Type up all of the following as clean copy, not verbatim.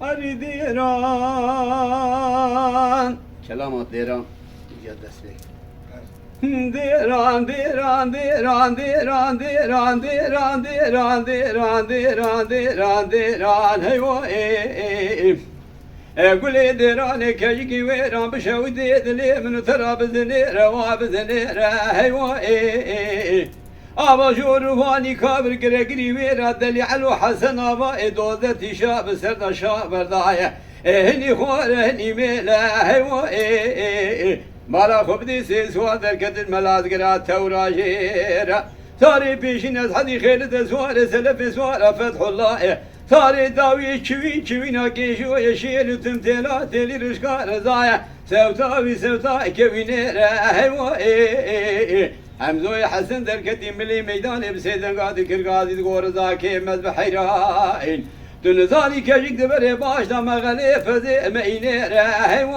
أريديران كلامات ديران جد اسمك ديران ديران ديران ديران ديران ديران ديران ديران ديران ديران ديران هيو قولي ديراني كيجي ويران بشودي دلي من ترى بزني روا بزني هيو أبا جورواني كابر قرقري ويرا دلي علو حسن أبا إدوزتي شاب سرد شاب ردايا هني خوار هني ميلا هيو مالا خبدي سيسوا دركت الملاذ قرات توراجيرا تاري بيشين أزحدي خيلة زوار سلف زوار فتح الله تاري داوي چوين چوين كيشو يشيل تمتلا تلي رشكار زايا سوتاوي سوتا كوينيرا هيو همزوي حسن دركتي ملي ميدان بسيدن قادي كرقادي تقورزا كيمز بحيرين تنزالي كجيك دبري باش دا مغلي فزي مينيرا هيو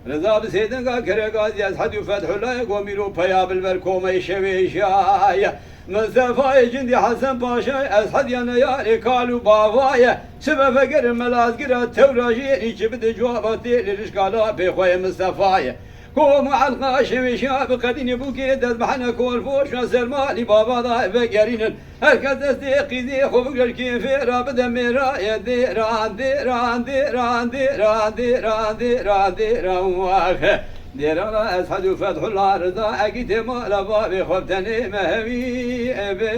رضا بسيدن قا كرقادي أزحد فتح الله يقوميرو بيا بالبركوم يشويشايا مصطفى جندي حسن باشا أزحد يانا ياري قالوا بابايا سبب فقر ملاذ قرات توراجيني جبد جواباتي للشقالا بخوي مصطفى قوم على القاشم شاب قدين بوكي دذبحنا كل فوش نسر مالي بابا ضايف قرين هركز استيقي ذي خوفك الكيف رابد مرايا ديران ديران ديران ديران ديران ديران ديران ديران أسحد فتح الله رضا أكيد مالا بابي خبتني مهوي أبي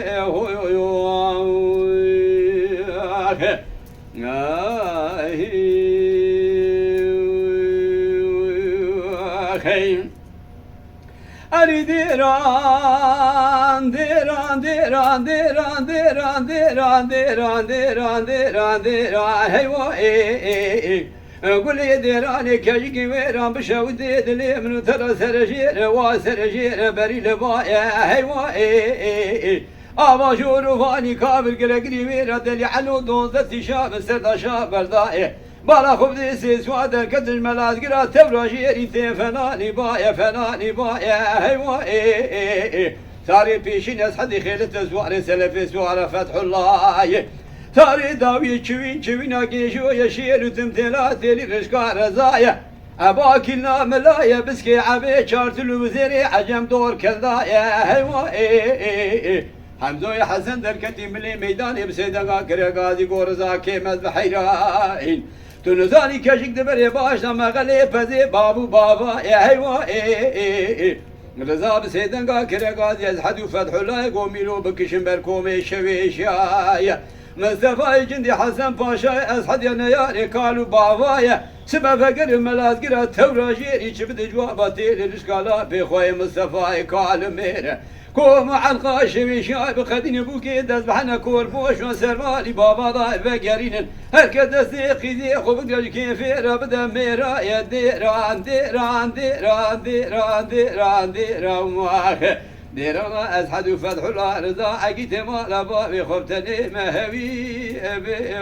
أريديران ديران ديران ديران ديران ديران ديران ديران ديران ديران هيو قولي ديراني كيجي ويران بشودي دلي من ترى سرجير وسرجير بري لبايا هيو أبا جورواني كابر قرقري ويرا دلي علو دوزتي شاب سردا شاب بردائي بالا خبدي سيسوا دركت الملاذ قرات تبراجيري فناني بايا هيو تاري بيشين أسحدي خيلة زوار سلف زوار فتح الله تاري داوي چوين چوين اكيشو يشير تمثيلات لي رشكار زايا أبا كلنا ملايا بسكي عبي شارتلو وزيري عجم دور كذايا هيو حمزوي حسن دركتي ملي ميدان بسيدقا كرقادي قورزا كيمز بحيرين تنزاني كشك دبري باشنا مغلي فزي بابو بابا يا هيو رضا بسيدقا كرقادي يزحدو فتح الله قوميلو بكشن بركومي شويشايا مصطفى جندي حسن باشا أصحد يا نياري قالوا بابايا سبب فقر ملاذ قرات توراجيري شبد جواباتي للشقالا بخوي مصطفى قالوا ميرا قوم على القاشم شاب خدين بوكي دذبحنا كور فوش وسرمالي بابا ضايف قرين هركد استيقي ذي خبق كيف ربدا ميرا يا ديران ديران ديران ديران ديران ديران ديران أسحد فتح الله رضا أكيد مالا بابي خبتني مهوي أبي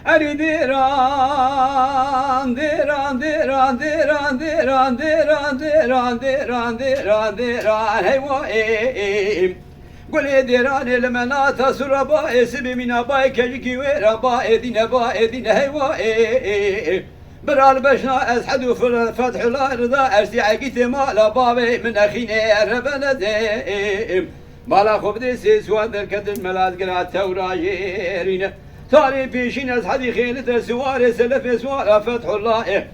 أري ديران ديران ديران ديران ديران ديران ديران ديران ديران ديران هيو قولي ديراني لمناتا سربا اسبي من اباي كجكي ويربا ادين هيو برال بشنا اسحدو فتح الله رضا ارسي عقيت مالا بابي من اخيني ربنا ديم مالا خبدي سيسوا دركت الملاذ قرات توراجيرين تاري بيشين اسحدي خيلة سوار سلف سوار فتح الله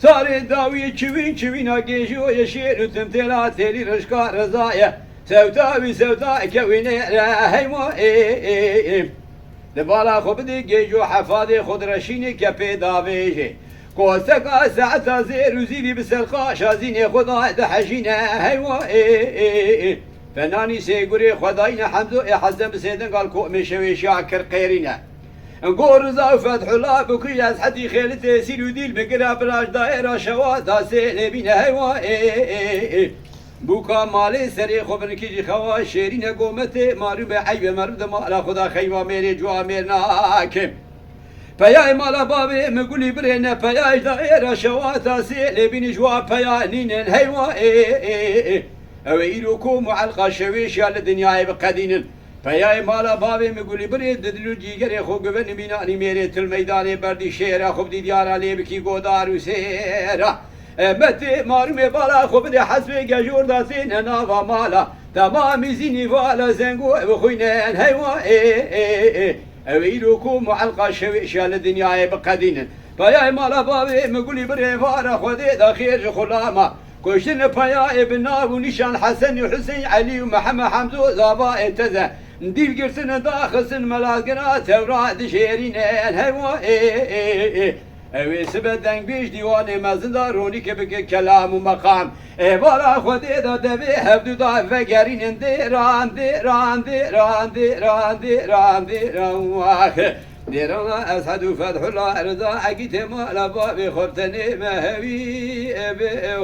تاري داوي چوين چوين اكيشو يشير تمثيلات تيلي رشكار رزايا سوتا كويني هيمو دبالا خبدي جيجو حفاظي خد رشيني كبيدا بيجي كوسكا ساعتا زير وزيبي بسرقا شازيني خدا دحشينا هيمو فناني سيقوري خداينا حمزو حزن بسيدن قال كومي شوي شاكر قيرينا نقول رزا فتح الله بكي حدي خيلتي سيلو ديل بقرا براش دائرة شواتا سيلي بينا هيمو بوكا مالي سري خبر كيجي خوا شيرين قومتي مارو بعيب مرد ما لا خدا خيوا ميري جوا ميرنا كم پیای مالا بابی مگولی برینه پیای دایره شواتا سیلی بینی جوا پیای نینن هیوا او ایرو کو معلقه شویش یا لدنیای بقدینن پیای مالا بابی مگولی برید دلو جیگری خو گون مینانی میره تل میدان بردی شیره خوب دی دیارا لیبکی گودار و سیره متی مارم بالا خوب دی حسب گجور دا سین ناوا مالا تمامی زینی والا زنگو بخوینن هیوا اویلوکو معلقه شویش لدنیای بقدینن پیای مالا بابی مگولی بری وارا خودی دا خیر خلاما کشتن پیای بناو نشان حسن و حسین علی و محمد حمزو زابا اتزه دیل گرسن داخسن ملازگرات تورات شیرینن هوا اوی سبدن بیش دیوان مزندار رونی که بگه کلام و مقام والا خودی دا دوی هفدو دا فگرین دیران دیران دیران دیران دیران دیران دیران اسحد و فتح الله رضا عقیت مالا بابی خبتنی مهوی به